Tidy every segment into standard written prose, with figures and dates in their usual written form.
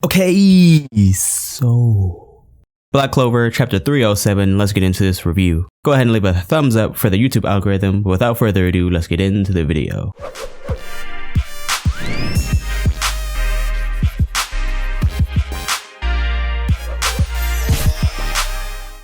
Okay, so Black Clover chapter 307, let's get into this review. Go ahead and leave a thumbs up for the YouTube algorithm, but without further ado, let's get into the video.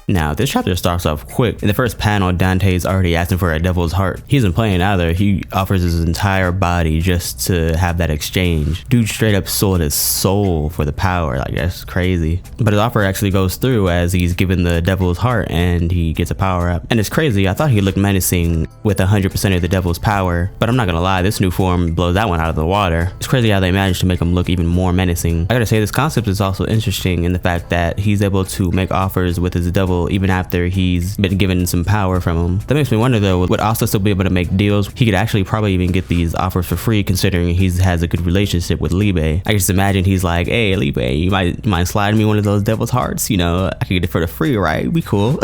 Now, this chapter starts off quick. In the first panel, Dante's already asking for a devil's heart. He isn't playing either. He offers his entire body just to have that exchange. Dude straight up sold his soul for the power. Like, that's crazy. But his offer actually goes through as he's given the devil's heart and he gets a power up. And it's crazy. I thought he looked menacing with 100% of the devil's power. But I'm not gonna lie, this new form blows that one out of the water. It's crazy how they managed to make him look even more menacing. I gotta say, this concept is also interesting in the fact that he's able to make offers with his devil even after he's been given some power from him. That makes me wonder though, would Asta still be able to make deals? He could actually probably even get these offers for free considering he has a good relationship with Leibe. I can just imagine he's like, hey Leibe, you might slide me one of those devil's hearts, you know, I could get it for the free, right? Be cool.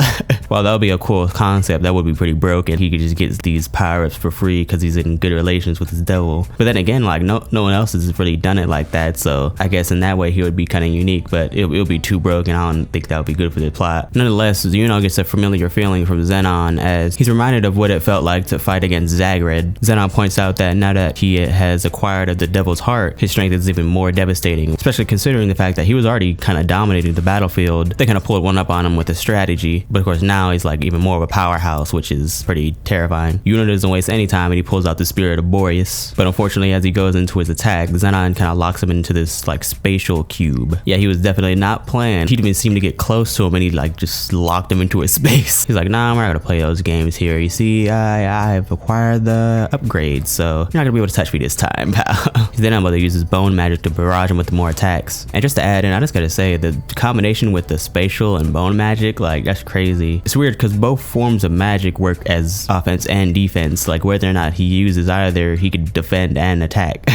Well, that would be a cool concept. That would be pretty broken. He could just get these power-ups for free because he's in good relations with his devil. But then again, like no one else has really done it like that, so I guess in that way he would be kind of unique, but it would be too broken. I don't think that would be good for the plot. Nonetheless, Yuno gets a familiar feeling from Zenon as he's reminded of what it felt like to fight against Zagred. Zenon points out that now that he has acquired the devil's heart, his strength is even more devastating, especially considering the fact that he was already kind of dominating the battlefield. They kind of pulled one up on him with a strategy, but of course now he's like even more of a powerhouse, which is pretty terrifying. Yuno doesn't waste any time and he pulls out the spirit of Boreas, but unfortunately as he goes into his attack, Zenon kind of locks him into this like spatial cube. Yeah, he was definitely not planned. He didn't even seem to get close to him and he like just locked him into his space. He's like, nah, I'm not gonna play those games here. You see, I've acquired the upgrade, so you're not gonna be able to touch me this time, pal. He's then able to use his bone magic to barrage him with more attacks. And just to add in, I just gotta say, the combination with the spatial and bone magic, like that's crazy. It's weird because both forms of magic work as offense and defense. Like whether or not he uses either, he could defend and attack.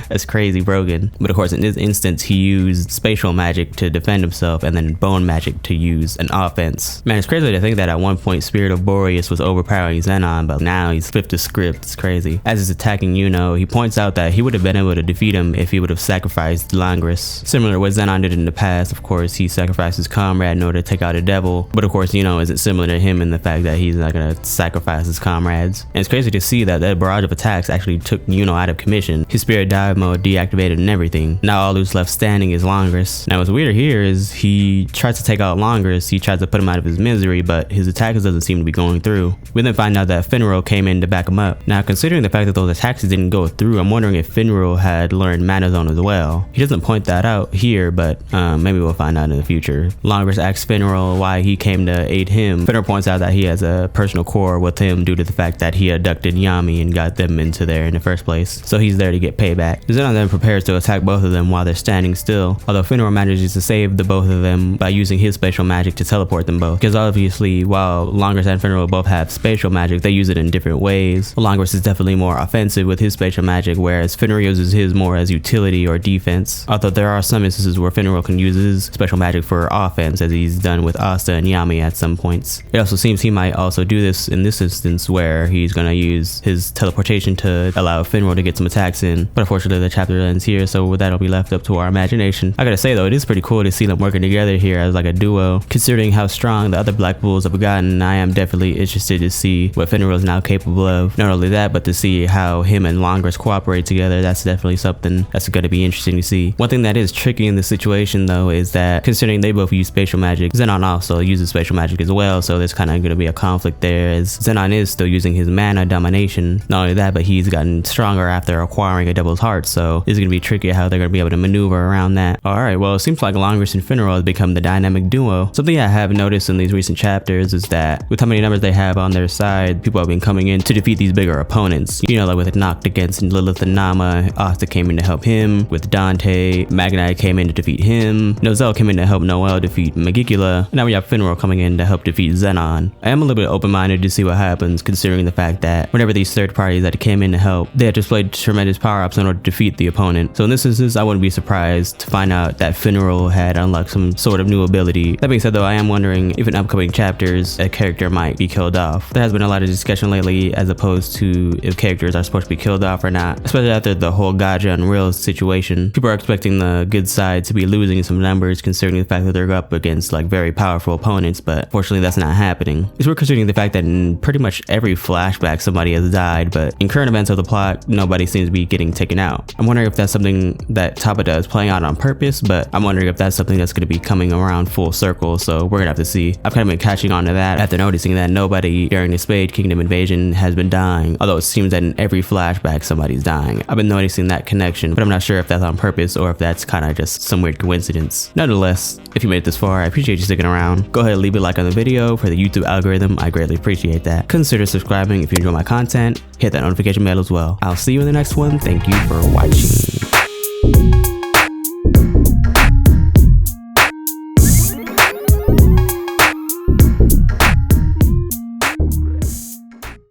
That's crazy broken. But of course, in this instance, he used spatial magic to defend himself and then bone magic to use an offense. Man, it's crazy to think that at one point Spirit of Boreas was overpowering Zenon, but now he's flipped the script. It's crazy. As he's attacking Yuno, he points out that he would have been able to defeat him if he would have sacrificed Langris. Similar to what Zenon did in the past, of course, he sacrificed his comrade in order to take out a devil, but of course Yuno isn't similar to him in the fact that he's not gonna sacrifice his comrades. And it's crazy to see that that barrage of attacks actually took Yuno out of commission. His spirit dive mode deactivated and everything. Now all who's left standing is Langris. Now what's weird here is he tries to take out Langris, he tries to put him out of his misery, but his attackers doesn't seem to be going through. We then find out that Finral came in to back him up. Now considering the fact that those attacks didn't go through, I'm wondering if Finral had learned Mana Zone as well. He doesn't point that out here, but maybe we'll find out in the future. Langris asks Finral why he came to aid him. Finral points out that he has a personal core with him due to the fact that he abducted Yami and got them into there in the first place, so he's there to get payback. Zenon then prepares to attack both of them while they're standing still, although Finral manages to save the both of them by using his spatial magic to teleport them both, because obviously while Langris and Finral both have spatial magic, they use it in different ways. Langris is definitely more offensive with his spatial magic, whereas Finral uses his more as utility or defense, although there are some instances where Finral can use his special magic for offense, as he's done with Asta and Yami at some points. It also seems he might also do this in this instance where he's gonna use his teleportation to allow Finral to get some attacks in, but unfortunately the chapter ends here, so that'll be left up to our imagination. I gotta say though, it is pretty cool to see them working together here as like a duo. Considering how strong the other Black Bulls have gotten, I am definitely interested to see what Finral is now capable of. Not only that, but to see how him and Langris cooperate together, that's definitely something that's gonna be interesting to see. One thing that is tricky in this situation though is that considering they both use spatial magic, Zenon also uses spatial magic as well, so there's kind of gonna be a conflict there as Zenon is still using his mana domination. Not only that, but he's gotten stronger after acquiring a devil's heart, so it's gonna be tricky how they're gonna be able to maneuver around that. Alright, well it seems like Langris and Finral has become the dynamic duo. Something I have noticed in these recent chapters is that with how many numbers they have on their side, people have been coming in to defeat these bigger opponents. You know, like with Knocked against Lilith and Nama, Asta came in to help him. With Dante, Magnite came in to defeat him. Noelle came in to help Noelle defeat Magicula. Now we have Finral coming in to help defeat Zenon. I am a little bit open-minded to see what happens, considering the fact that whenever these third parties that came in to help, they had displayed tremendous power-ups in order to defeat the opponent. So in this instance, I wouldn't be surprised to find out that Finral had unlocked some sort of new ability. That being said though, I am wondering wondering if in upcoming chapters a character might be killed off. There has been a lot of discussion lately as opposed to if characters are supposed to be killed off or not, especially after the whole Gaja and Real situation. People are expecting the good side to be losing some numbers considering the fact that they're up against like very powerful opponents, but fortunately that's not happening. It's worth considering the fact that in pretty much every flashback somebody has died, but in current events of the plot, nobody seems to be getting taken out. I'm wondering if that's something that Tabata is playing out on purpose, but I'm wondering if that's something that's going to be coming around full circle, so we're gonna have to see. I've kind of been catching on to that after noticing that nobody during the Spade Kingdom invasion has been dying, although it seems that in every flashback somebody's dying. I've been noticing that connection, but I'm not sure if that's on purpose or if that's kind of just some weird coincidence. Nonetheless, if you made it this far, I appreciate you sticking around. Go ahead and leave a like on the video for the YouTube algorithm. I greatly appreciate that. Consider subscribing if you enjoy my content. Hit that notification bell as well. I'll see you in the next one. Thank you for watching.